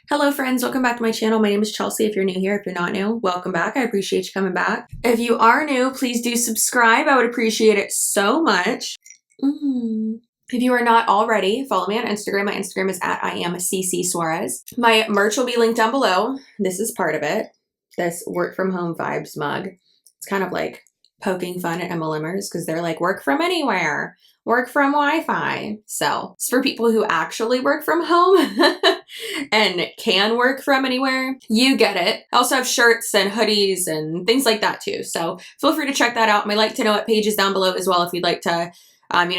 Hello friends, welcome back to my channel. My name is Chelsea. If you're new here, if you're not new, welcome back. I appreciate you coming back. If you are new, please do subscribe. I would appreciate it so much. If you are not already, follow me on Instagram. My Instagram is at CCsuarez. My merch will be linked down below. This is part of it. This work from home vibes mug. It's kind of like poking fun at MLMers because they're like, work from anywhere, work from Wi-Fi. So it's for people who actually work from home and can work from anywhere. You get it. I also have shirts and hoodies and things like that too. So feel free to check that out. My like to know it page is down below as well if you'd like to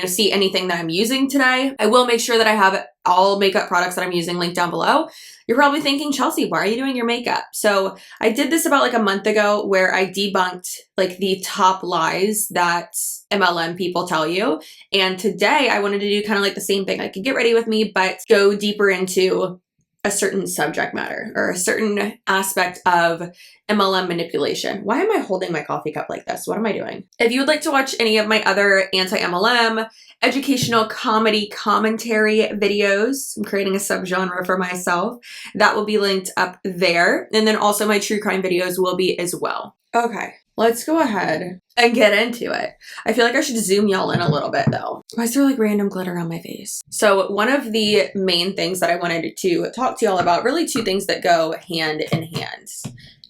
see anything that I'm using today. I will make sure that I have all makeup products that I'm using linked down below. You're probably thinking, Chelsea, why are you doing your makeup? So I did this about like a month ago where I debunked like the top lies that MLM people tell you. And today I wanted to do kind of like the same thing. I could get ready with me, but go deeper into a certain subject matter or a certain aspect of MLM manipulation. Why am I holding my coffee cup like this? What am I doing? If you would like to watch any of my other anti-MLM, educational comedy commentary videos, I'm creating a subgenre for myself, that will be linked up there. And then also my true crime videos will be as well. Okay, let's go ahead and get into it. I feel like I should zoom y'all in a little bit though. Why is there like random glitter on my face? So one of the main things that I wanted to talk to y'all about, really two things that go hand in hand.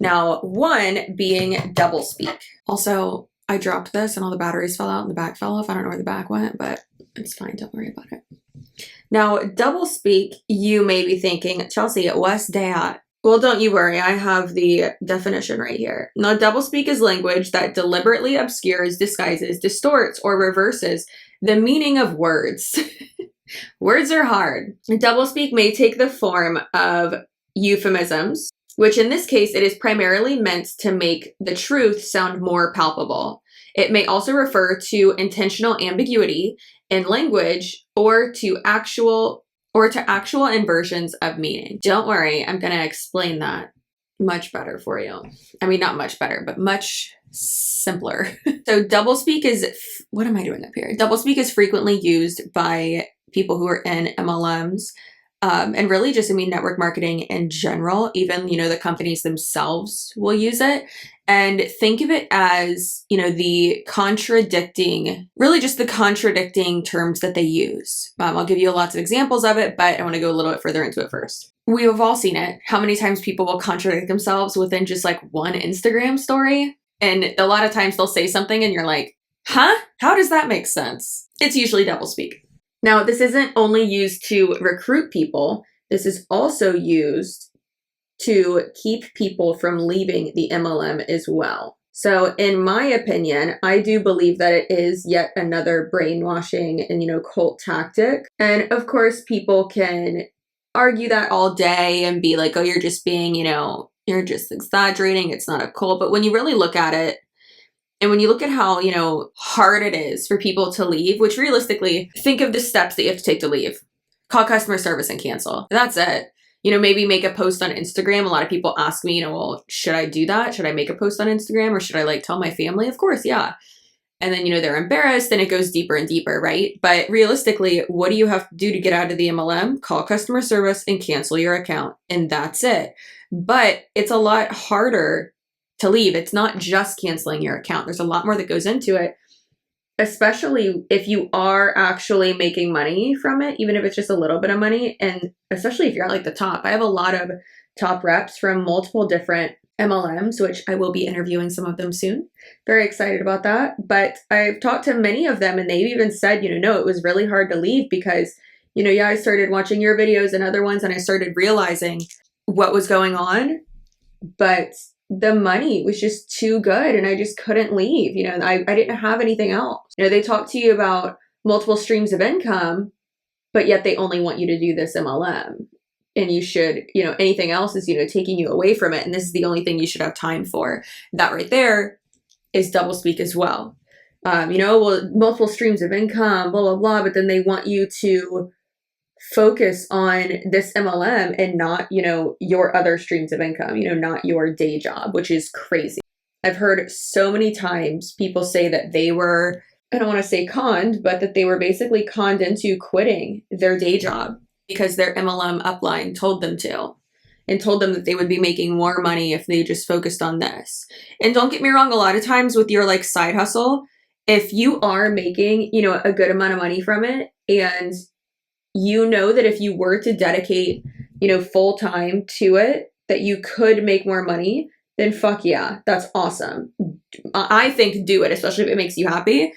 Now, one being doublespeak. Also, I dropped this and all the batteries fell out and the back fell off. I don't know where the back went, but it's fine. Don't worry about it. Now, doublespeak, you may be thinking, Chelsea, what's that? Well, don't you worry. I have the definition right here. Now, doublespeak is language that deliberately obscures, disguises, distorts, or reverses the meaning of words. Words are hard. Doublespeak may take the form of euphemisms, which in this case, it is primarily meant to make the truth sound more palpable. It may also refer to intentional ambiguity in language or to actual inversions of meaning. Don't worry, I'm going to explain that much better for you. I mean, not much better, but much simpler. So doublespeak is, what am I doing up here? Doublespeak is frequently used by people who are in MLMs. And really just, network marketing in general, even, the companies themselves will use it. And think of it as, the contradicting terms that they use. I'll give you lots of examples of it, but I want to go a little bit further into it first. We have all seen it. How many times people will contradict themselves within just like one Instagram story? And a lot of times they'll say something and you're like, huh? How does that make sense? It's usually doublespeak. Now, this isn't only used to recruit people. This is also used to keep people from leaving the MLM as well. So in my opinion, I do believe that it is yet another brainwashing and, cult tactic. And of course, people can argue that all day and be like, oh, you're just being, you're just exaggerating. It's not a cult. But when you really look at it, and when you look at how, hard it is for people to leave, which realistically, think of the steps that you have to take to leave. Call customer service and cancel. That's it. Maybe make a post on Instagram. A lot of people ask me, well, should I do that? Should I make a post on Instagram or should I tell my family? Of course, yeah. And then, they're embarrassed and it goes deeper and deeper, right? But realistically, what do you have to do to get out of the MLM? Call customer service and cancel your account. And that's it. But it's a lot harder to leave. It's not just canceling your account. There's a lot more that goes into it, especially if you are actually making money from it, even if it's just a little bit of money. And especially if you're at the top. I have a lot of top reps from multiple different MLMs, which I will be interviewing some of them soon. Very excited about that. But I've talked to many of them and they've even said, no, it was really hard to leave because, I started watching your videos and other ones and I started realizing what was going on, but the money was just too good and I just couldn't leave. I didn't have anything else. They talk to you about multiple streams of income, but yet they only want you to do this MLM. And you should, anything else is, taking you away from it. And this is the only thing you should have time for. That right there is doublespeak as well. Multiple streams of income, blah, blah, blah. But then they want you to focus on this MLM and not, your other streams of income, not your day job, which is crazy. I've heard so many times people say that they were, I don't want to say conned, but that they were basically conned into quitting their day job because their MLM upline told them to. and told them that they would be making more money if they just focused on this. And don't get me wrong, a lot of times with your like side hustle, if you are making, you know, a good amount of money from it, and you know that if you were to dedicate, you know, full time to it, that you could make more money, then fuck yeah, that's awesome. I think do it, especially if it makes you happy.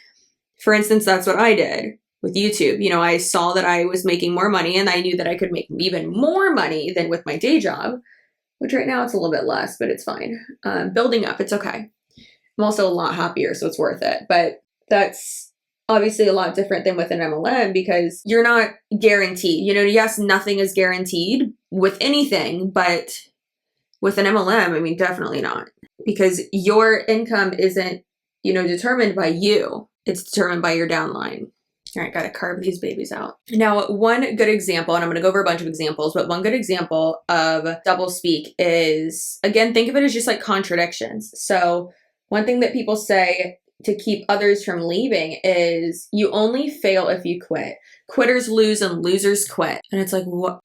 For instance, that's what I did with YouTube. You know, I saw that I was making more money and I knew that I could make even more money than with my day job, which right now it's a little bit less, but it's fine. Building up, it's okay. I'm also a lot happier, so it's worth it. But that's obviously a lot different than with an MLM because you're not guaranteed. You know, yes, nothing is guaranteed with anything, but with an MLM, I mean, definitely not. Because your income isn't, you know, determined by you. It's determined by your downline. All right, got to carve these babies out. Now, one good example, and I'm going to go over a bunch of examples, but one good example of doublespeak is, again, think of it as just like contradictions. So one thing that people say to keep others from leaving is you only fail if you quit. Quitters lose and losers quit. And it's like, what?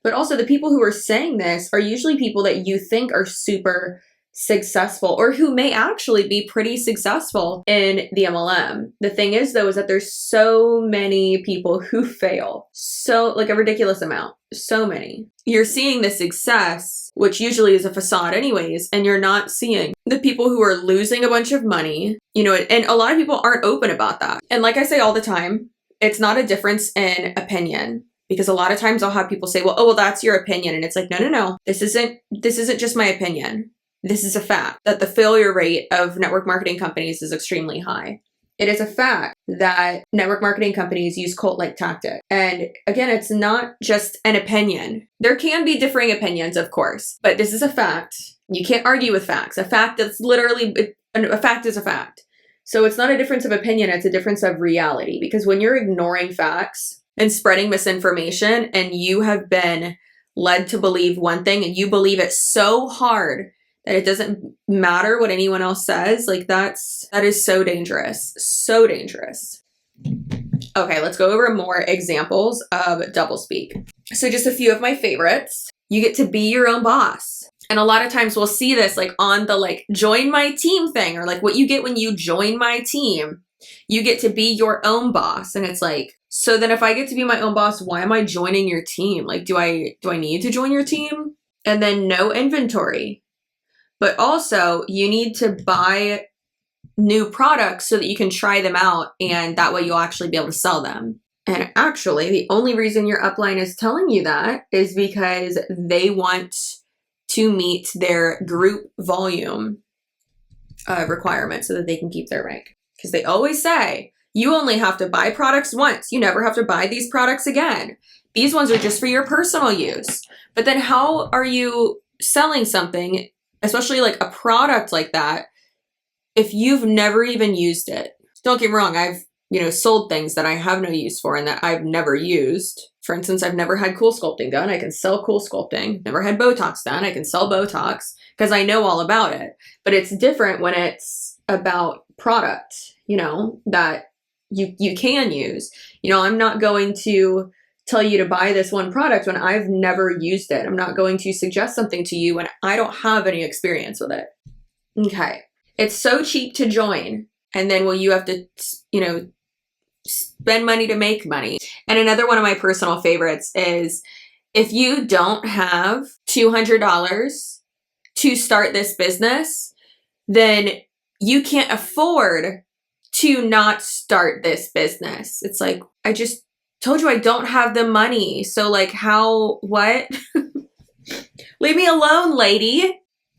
But also the people who are saying this are usually people that you think are super successful or who may actually be pretty successful in the MLM. The thing is though, is that there's so many people who fail. So like a ridiculous amount. So many. You're seeing the success, which usually is a facade anyways, and you're not seeing the people who are losing a bunch of money, you know, and a lot of people aren't open about that. And like I say all the time, it's not a difference in opinion. Because a lot of times I'll have people say, well, that's your opinion. And it's like, no. This isn't just my opinion. This is a fact that the failure rate of network marketing companies is extremely high. It is a fact that network marketing companies use cult-like tactics. And again, it's not just an opinion. There can be differing opinions, of course, but this is a fact. You can't argue with facts. A fact that's literally, a fact is a fact. So it's not a difference of opinion, it's a difference of reality. Because when you're ignoring facts, and spreading misinformation, and you have been led to believe one thing and you believe it so hard that it doesn't matter what anyone else says, like that is so dangerous. So dangerous. Okay, let's go over more examples of doublespeak. So just a few of my favorites. You get to be your own boss. And a lot of times we'll see this like on the like join my team thing, or like what you get when you join my team. You get to be your own boss. And it's like, so then if I get to be my own boss, why am I joining your team? Like, do I need to join your team? And then no inventory. But also you need to buy new products so that you can try them out. And that way you'll actually be able to sell them. And actually the only reason your upline is telling you that is because they want to meet their group volume requirement so that they can keep their rank. Because they always say, you only have to buy products once. You never have to buy these products again. These ones are just for your personal use. But then how are you selling something, especially like a product like that, if you've never even used it? Don't get me wrong. I've, you know, sold things that I have no use for and that I've never used. For instance, I've never had cool sculpting done. I can sell cool sculpting. Never had Botox done. I can sell Botox because I know all about it. But it's different when it's about product, you know, that you can use. You know, I'm not going to tell you to buy this one product when I've never used it. I'm not going to suggest something to you when I don't have any experience with it. Okay. It's so cheap to join. And then, well, you have to, you know, spend money to make money. And another one of my personal favorites is if you don't have $200 to start this business, then you can't afford to not start this business. It's like, I just told you I don't have the money. So like what? Leave me alone, lady.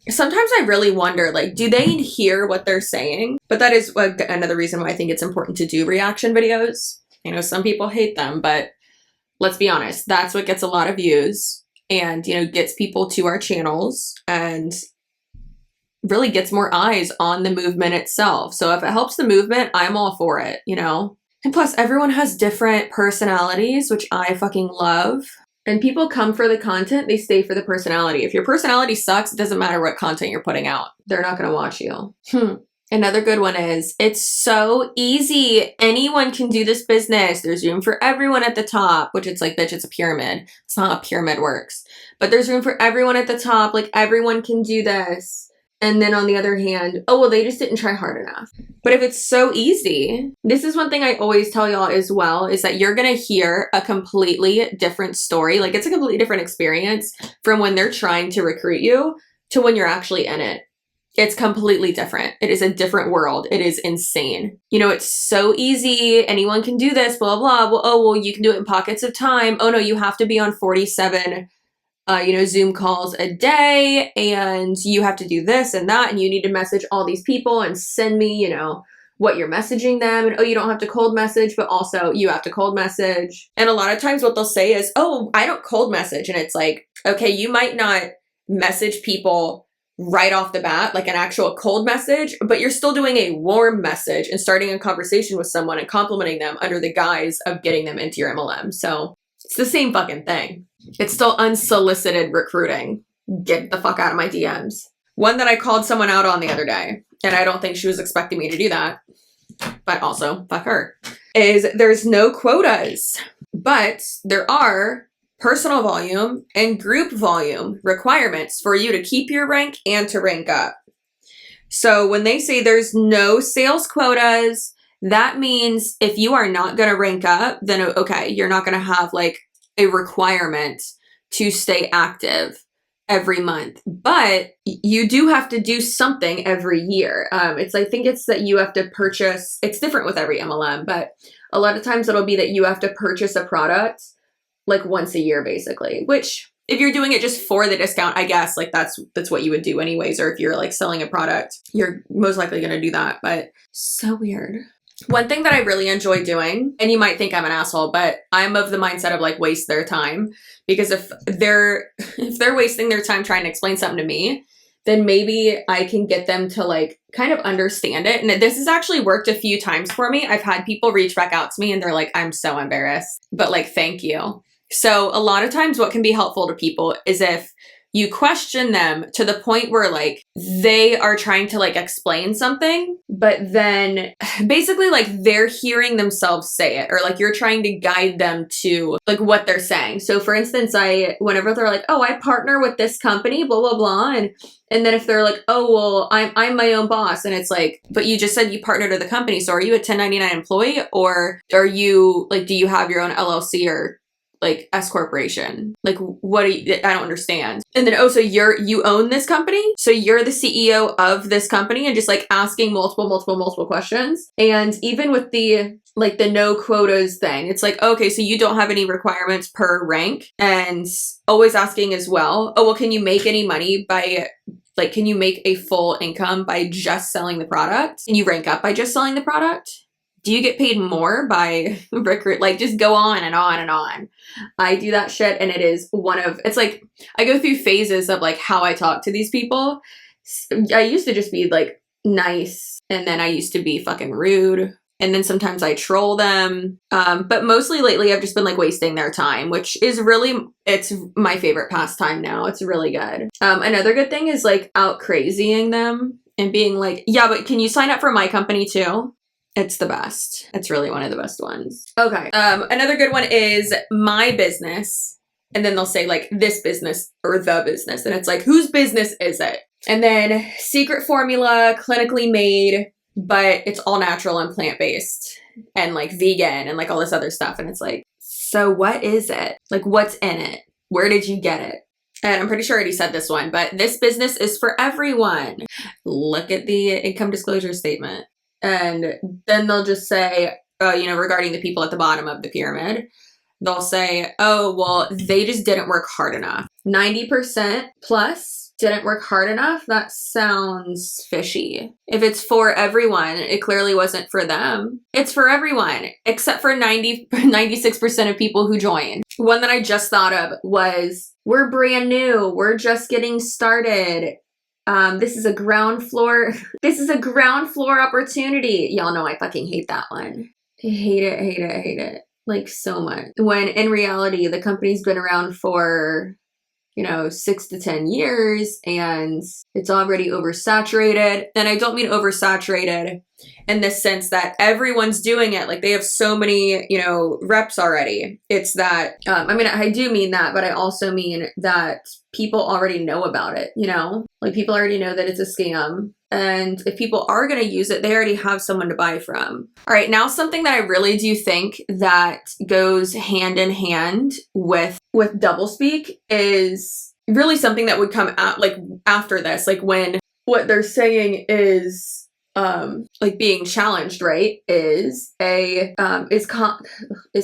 Sometimes I really wonder, like, do they hear what they're saying? But that is another reason why I think it's important to do reaction videos. You know, some people hate them, but let's be honest, that's what gets a lot of views and, you know, gets people to our channels and really gets more eyes on the movement itself. So if it helps the movement, I'm all for it, you know? And plus everyone has different personalities, which I fucking love. And people come for the content, they stay for the personality. If your personality sucks, it doesn't matter what content you're putting out. They're not gonna watch you. Another good one is, it's so easy. Anyone can do this business. There's room for everyone at the top, which it's like, bitch, it's a pyramid. It's not how a pyramid works. But there's room for everyone at the top. Like, everyone can do this. And then on the other hand, oh, well, they just didn't try hard enough. But if it's so easy, this is one thing I always tell y'all as well, is that you're going to hear a completely different story. Like, it's a completely different experience from when they're trying to recruit you to when you're actually in it. It's completely different. It is a different world. It is insane. You know, it's so easy. Anyone can do this, blah, blah. Well, oh, well, you can do it in pockets of time. Oh, no, you have to be on 47, Zoom calls a day, and you have to do this and that, and you need to message all these people and send me, what you're messaging them. And, oh, you don't have to cold message, but also you have to cold message. And a lot of times what they'll say is, oh, I don't cold message. And it's like, okay, you might not message people right off the bat, like an actual cold message, but you're still doing a warm message and starting a conversation with someone and complimenting them under the guise of getting them into your MLM. So it's the same fucking thing. It's still unsolicited recruiting. Get the fuck out of my DMs. One that I called someone out on the other day, and I don't think she was expecting me to do that, but also fuck her, is there's no quotas, but there are personal volume and group volume requirements for you to keep your rank and to rank up. So when they say there's no sales quotas, that means if you are not going to rank up, then okay, you're not going to have like a requirement to stay active every month, but you do have to do something every year. I think it's that you have to purchase, it's different with every MLM, but a lot of times it'll be that you have to purchase a product like once a year, basically, which if you're doing it just for the discount, I guess like that's what you would do anyways. Or if you're like selling a product, you're most likely going to do that, but so weird. One thing that I really enjoy doing, and you might think I'm an asshole, but I'm of the mindset of like waste their time, because if they're wasting their time trying to explain something to me, then maybe I can get them to like kind of understand it. And this has actually worked a few times for me. I've had people reach back out to me and they're like, I'm so embarrassed, but like, thank you. So a lot of times what can be helpful to people is if you question them to the point where like they are trying to like explain something, but then basically like they're hearing themselves say it, or like you're trying to guide them to like what they're saying. So for instance, whenever they're like, oh, I partner with this company, blah, blah, blah. And then if they're like, oh, well, I'm my own boss. And it's like, but you just said you partnered with a company. So are you a 1099 employee, or are you like, do you have your own LLC or like S corporation? Like, what do you, I don't understand. And then, oh, so you own this company? So you're the CEO of this company, and just like asking multiple questions. And even with the no quotas thing, it's like, okay, so you don't have any requirements per rank, and always asking as well, oh, well, can you make any money by can you make a full income by just selling the product? Can you rank up by just selling the product? Do you get paid more by recruit? Like, just go on and on and on. I do that shit, and it's like, I go through phases of like how I talk to these people. I used to just be like nice, and then I used to be fucking rude, and then sometimes I troll them. But mostly lately I've just been like wasting their time, which is it's my favorite pastime now. It's really good. Another good thing is like out crazying them and being like, yeah, but can you sign up for my company too? It's the best. It's really one of the best ones. Okay. Another good one is my business. And then they'll say like this business or the business. And it's like, whose business is it? And then secret formula, clinically made, but it's all natural and plant-based and like vegan and like all this other stuff. And it's like, so what is it? Like, what's in it? Where did you get it? And I'm pretty sure I already said this one, but this business is for everyone. Look at the income disclosure statement. And then they'll just say, regarding the people at the bottom of the pyramid, they'll say, oh, well, they just didn't work hard enough. 90% plus didn't work hard enough. That sounds fishy. If it's for everyone, it clearly wasn't for them. It's for everyone, except for 96% of people who join. One that I just thought of was, we're brand new. We're just getting started. This is a ground floor opportunity. Y'all know I fucking hate that one. I hate it. Like so much. When in reality, the company's been around for you know, 6 to 10 years and it's already oversaturated. And I don't mean oversaturated in the sense that everyone's doing it. Like they have so many, you know, reps already. It's that, I mean, I do mean that, but I also mean that people already know about it, you know, like people already know that it's a scam. And if people are going to use it, they already have someone to buy from. All right. Now, something that I really do think that goes hand in hand with doublespeak is really something that would come out like after this, like when what they're saying is like being challenged, right, is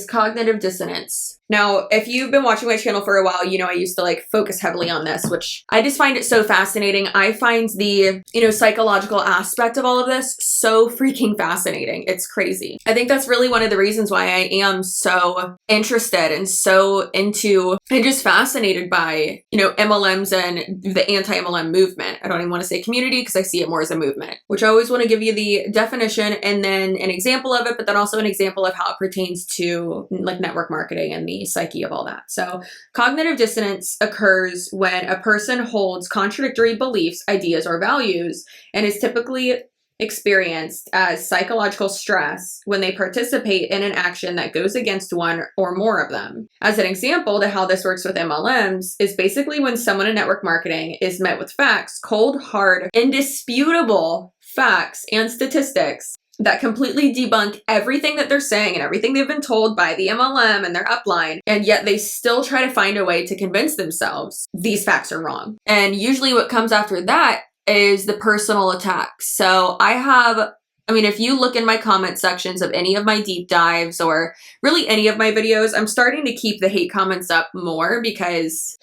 cognitive dissonance. Now, if you've been watching my channel for a while, you know I used to like focus heavily on this, which I just find it so fascinating. I find the, you know, psychological aspect of all of this so freaking fascinating. It's crazy. I think that's really one of the reasons why I am so interested and so into and just fascinated by, you know, MLMs and the anti-MLM movement. I don't even want to say community because I see it more as a movement, which I always want to give you the definition and then an example of it, but then also an example of how it pertains to like network marketing and the psyche of all that. So cognitive dissonance occurs when a person holds contradictory beliefs, ideas, or values and is typically experienced as psychological stress when they participate in an action that goes against one or more of them. As an example to how this works with MLMs is basically when someone in network marketing is met with facts, cold, hard, indisputable facts and statistics that completely debunk everything that they're saying and everything they've been told by the MLM and their upline, and yet they still try to find a way to convince themselves these facts are wrong. And usually what comes after that is the personal attacks. So I mean, if you look in my comment sections of any of my deep dives or really any of my videos, I'm starting to keep the hate comments up more because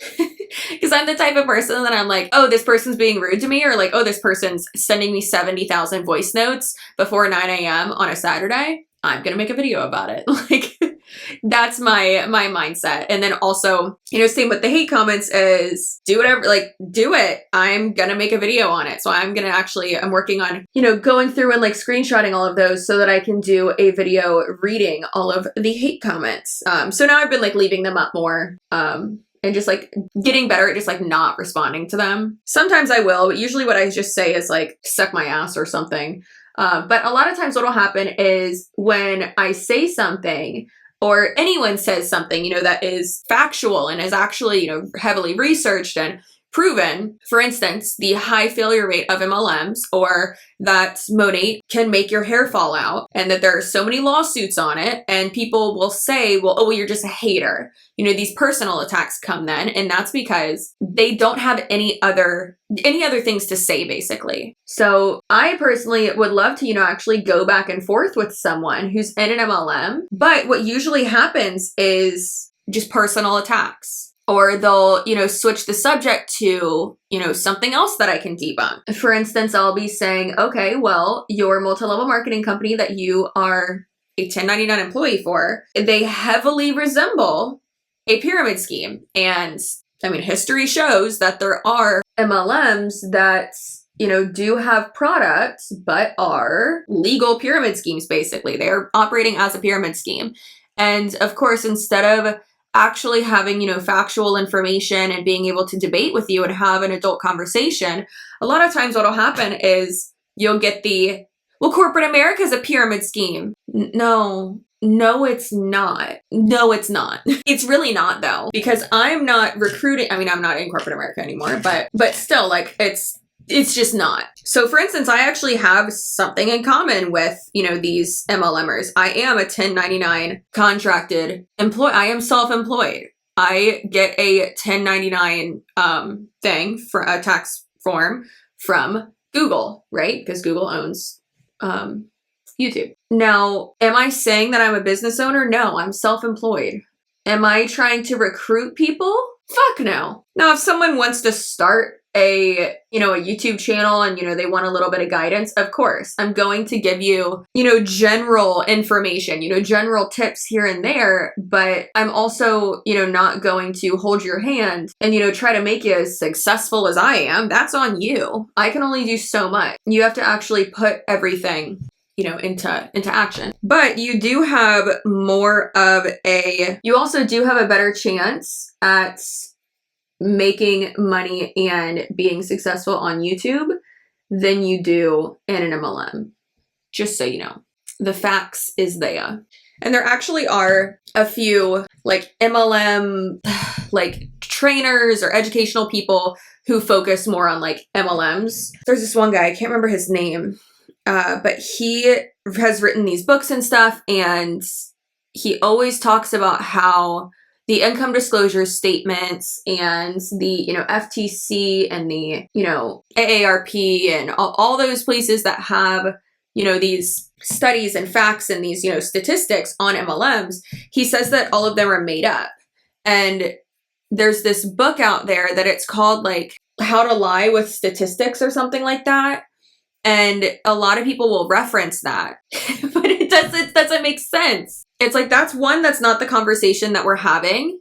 I'm the type of person that I'm like, oh, this person's being rude to me, or like, oh, this person's sending me 70,000 voice notes before 9 a.m. on a Saturday. I'm going to make a video about it. Like, that's my mindset. And then also, you know, same with the hate comments is do whatever, like do it. I'm going to make a video on it. So I'm working on, you know, going through and like screenshotting all of those so that I can do a video reading all of the hate comments. So now I've been like leaving them up more. And just like getting better at just like not responding to them. Sometimes I will, but usually what I just say is like suck my ass or something. But a lot of times what will happen is when I say something or anyone says something, you know, that is factual and is actually, you know, heavily researched and proven, for instance, the high failure rate of MLMs, or that Monate can make your hair fall out, and that there are so many lawsuits on it, and people will say, well, oh, you're just a hater. You know, these personal attacks come then, and that's because they don't have any other things to say, basically. So I personally would love to, you know, actually go back and forth with someone who's in an MLM, but what usually happens is just personal attacks. Or they'll, you know, switch the subject to, you know, something else that I can debunk. For instance, I'll be saying, okay, well, your multi-level marketing company that you are a 1099 employee for, they heavily resemble a pyramid scheme. And I mean, history shows that there are MLMs that, you know, do have products, but are legal pyramid schemes, basically. They're operating as a pyramid scheme. And of course, instead of actually having, you know, factual information and being able to debate with you and have an adult conversation, a lot of times what'll happen is you'll get well, corporate America is a pyramid scheme. No, it's not. No, it's not. It's really not, though, because I'm not recruiting. I mean, I'm not in corporate America anymore, but still, like, it's just not. So for instance, I actually have something in common with, you know, these MLMers. I am a 1099 contracted employee. I am self-employed. I get a 1099 thing for a tax form from Google, right? Because Google owns YouTube. Now, am I saying that I'm a business owner? No, I'm self-employed. Am I trying to recruit people? Fuck no. Now, if someone wants to start a YouTube channel and, you know, they want a little bit of guidance, of course, I'm going to give you, you know, general information, you know, general tips here and there, but I'm also, you know, not going to hold your hand and, you know, try to make you as successful as I am. That's on you. I can only do so much. You have to actually put everything, you know, into action. But you do have you also do have a better chance at making money and being successful on YouTube than you do in an MLM. Just so you know. The facts is there. And there actually are a few like MLM like trainers or educational people who focus more on like MLMs. There's this one guy, I can't remember his name, but he has written these books and stuff, and he always talks about how the income disclosure statements and the, FTC and the, AARP and all those places that have, these studies and facts and these, statistics on MLMs, he says that all of them are made up. And there's this book out there that it's called like How to Lie with Statistics or something like that. And a lot of people will reference that, but it doesn't make sense. It's like, that's one, that's not the conversation that we're having.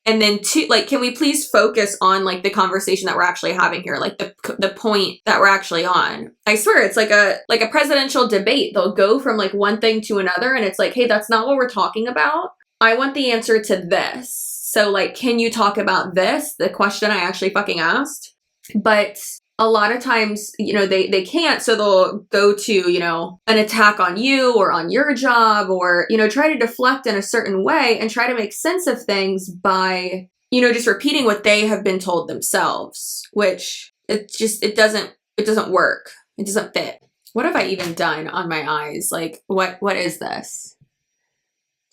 And then two, like, can we please focus on like the conversation that we're actually having here? Like the point that we're actually on. I swear it's like a presidential debate. They'll go from like one thing to another, and it's like, hey, that's not what we're talking about. I want the answer to this. So like, can you talk about this? The question I actually fucking asked. But a lot of times, they can't. So they'll go to, an attack on you or on your job, or, try to deflect in a certain way and try to make sense of things by, just repeating what they have been told themselves, which it doesn't work. It doesn't fit. What have I even done on my eyes? Like, what is this?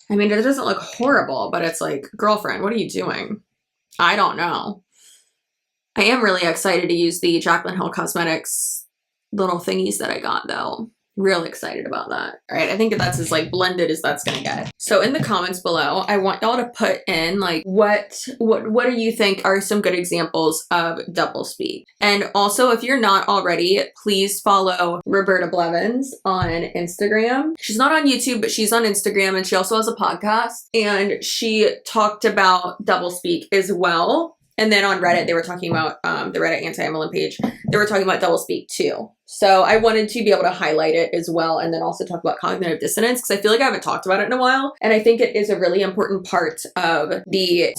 I mean, it doesn't look horrible, but it's like, girlfriend, what are you doing? I don't know. I am really excited to use the Jaclyn Hill Cosmetics little thingies that I got, though. Real excited about that. All right, I think that's as like blended as that's gonna get. So in the comments below, I want y'all to put in like what do you think are some good examples of doublespeak? And also, if you're not already, please follow Roberta Blevins on Instagram. She's not on YouTube, but she's on Instagram, and she also has a podcast. And she talked about doublespeak as well. And then on Reddit, they were talking about the Reddit AntiMLM page. They were talking about doublespeak too. So I wanted to be able to highlight it as well, and then also talk about cognitive dissonance, because I feel like I haven't talked about it in a while. And I think it is a really important part of the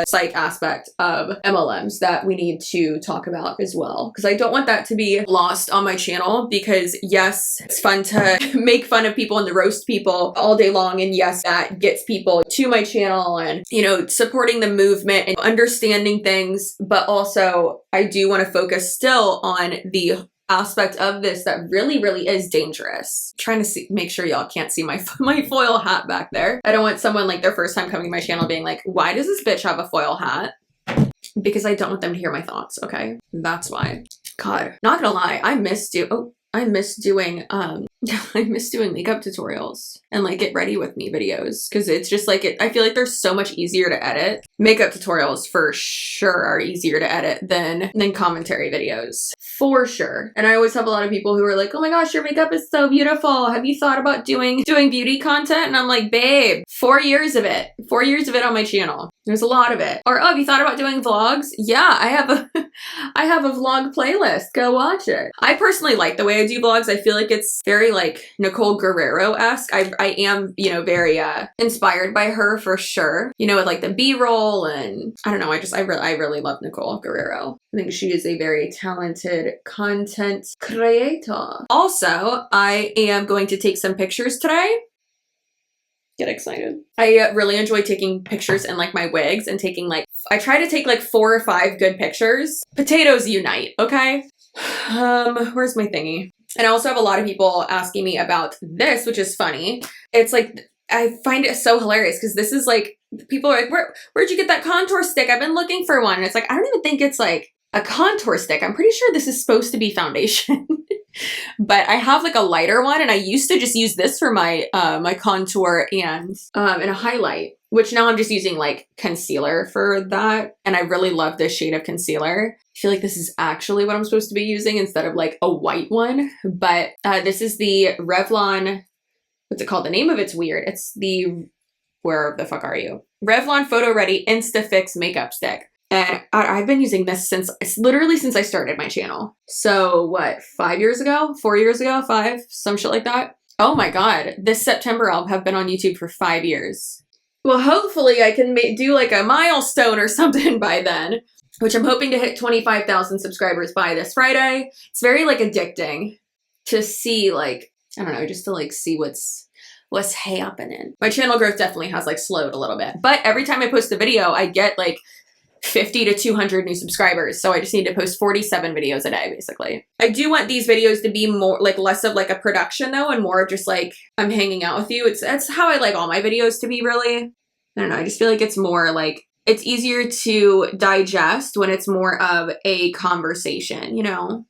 psych aspect of MLMs that we need to talk about as well. Because I don't want that to be lost on my channel, because yes, it's fun to make fun of people and to roast people all day long. And yes, that gets people to my channel and, supporting the movement and understanding things. But also I do want to focus still on the aspect of this that really, really is dangerous. I'm trying to make sure y'all can't see my foil hat back there. I don't want someone like their first time coming to my channel being like, why does this bitch have a foil hat? Because I don't want them to hear my thoughts, okay? That's why. God, not gonna lie, I miss doing makeup tutorials and like get ready with me videos, because it's just like I feel like they're so much easier to edit. Makeup tutorials for sure are easier to edit than commentary videos. For sure. And I always have a lot of people who are like, oh my gosh, your makeup is so beautiful. Have you thought about doing beauty content? And I'm like, babe, 4 years of it. 4 years of it on my channel. There's a lot of it. Or, oh, have you thought about doing vlogs? Yeah, I have a vlog playlist. Go watch it. I personally like the way I do vlogs. I feel like it's very like Nicole Guerrero-esque. I am, very inspired by her for sure. With like the B-roll, and I don't know, I really love Nicole Guerrero. I think she is a very talented content creator. Also, I am going to take some pictures today. Get excited. I really enjoy taking pictures in like my wigs and I try to take like 4 or 5 good pictures. Potatoes unite, okay? Where's my thingy? And I also have a lot of people asking me about this, which is funny. It's like, I find it so hilarious because this is like, people are like, where'd you get that contour stick? I've been looking for one. And it's like, I don't even think it's like a contour stick. I'm pretty sure this is supposed to be foundation. But I have like a lighter one, and I used to just use this for my my contour and a highlight, which now I'm just using like concealer for that. And I really love this shade of concealer. I feel like this is actually what I'm supposed to be using instead of like a white one. But this is the Revlon, what's it called? The name of it's weird. It's the, where the fuck are you? Revlon Photo Ready Instafix Makeup Stick. And I've been using this literally since I started my channel. So what, 5 years ago? 4 years ago? 5? Some shit like that. Oh my God. This September I'll have been on YouTube for 5 years. Well, hopefully I can do like a milestone or something by then. which I'm hoping to hit 25,000 subscribers by this Friday. It's very like addicting to see like, I don't know, just to like see what's happening. My channel growth definitely has like slowed a little bit, but every time I post a video, I get like 50 to 200 new subscribers. So I just need to post 47 videos a day, basically. I do want these videos to be more like less of like a production though, and more of just like I'm hanging out with you. That's how I like all my videos to be, really. I don't know. I just feel like it's more like, it's easier to digest when it's more of a conversation, you know?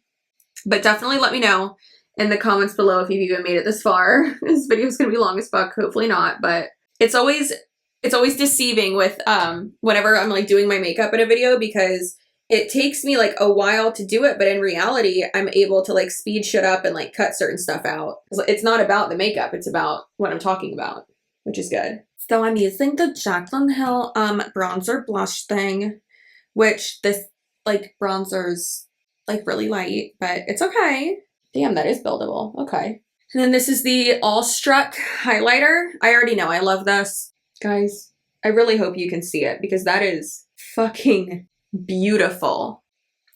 But definitely let me know in the comments below if you've even made it this far. This video is going to be long as fuck. Hopefully not, but it's always deceiving with whenever I'm like doing my makeup in a video, because it takes me like a while to do it, but in reality I'm able to like speed shit up and like cut certain stuff out. It's not about the makeup, it's about what I'm talking about, which is good. So I'm using the Jaclyn Hill bronzer blush thing, which this like bronzer's like really light, but it's okay. Damn, that is buildable. Okay. And then this is the Awestruck highlighter. I already know I love this. Guys, I really hope you can see it because that is fucking beautiful.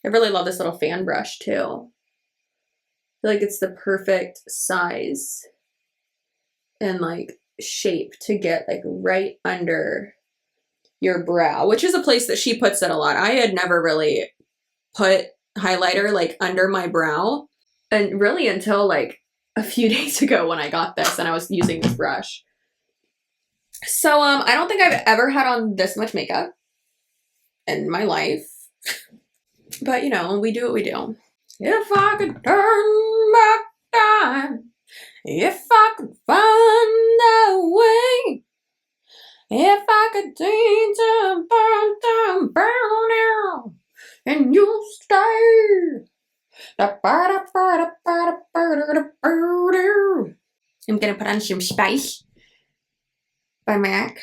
I really love this little fan brush too. I feel like it's the perfect size and like shape to get like right under your brow, which is a place that she puts it a lot. I had never really put highlighter like under my brow, and really until like a few days ago when I got this and I was using this brush. So, I don't think I've ever had on this much makeup in my life, but you know, we do what we do. If I could turn back time, if I could find a way, if I could change to burn out, and you stay. I'm gonna put on some Spice by MAC.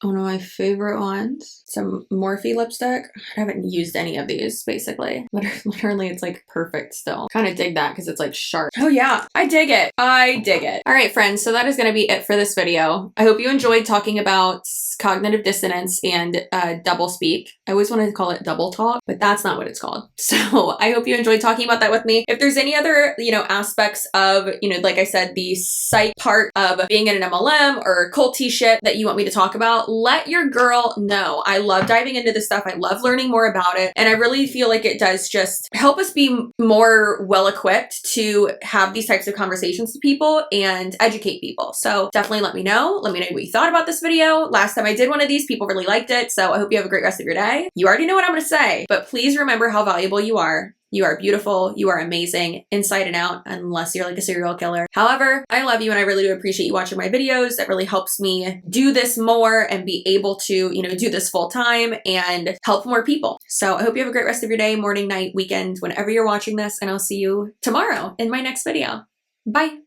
One of my favorite ones. Some Morphe lipstick. I haven't used any of these, basically. Literally, it's like perfect still. Kind of dig that because it's like sharp. Oh yeah, I dig it. I dig it. All right, friends, so that is going to be it for this video. I hope you enjoyed talking about cognitive dissonance and double speak. I always wanted to call it double talk, but that's not what it's called. So I hope you enjoyed talking about that with me. If there's any other, you know, aspects of, you know, like I said, the psych part of being in an MLM or culty shit that you want me to talk about, let your girl know. I love diving into this stuff. I love learning more about it. And I really feel like it does just help us be more well-equipped to have these types of conversations with people and educate people. So definitely let me know. Let me know what you thought about this video. Last time I did one of these, people really liked it. So I hope you have a great rest of your day. You already know what I'm going to say, but please remember how valuable you are. You are beautiful. You are amazing inside and out, unless you're like a serial killer. However, I love you and I really do appreciate you watching my videos. That really helps me do this more and be able to, you know, do this full time and help more people. So I hope you have a great rest of your day, morning, night, weekend, whenever you're watching this, and I'll see you tomorrow in my next video. Bye.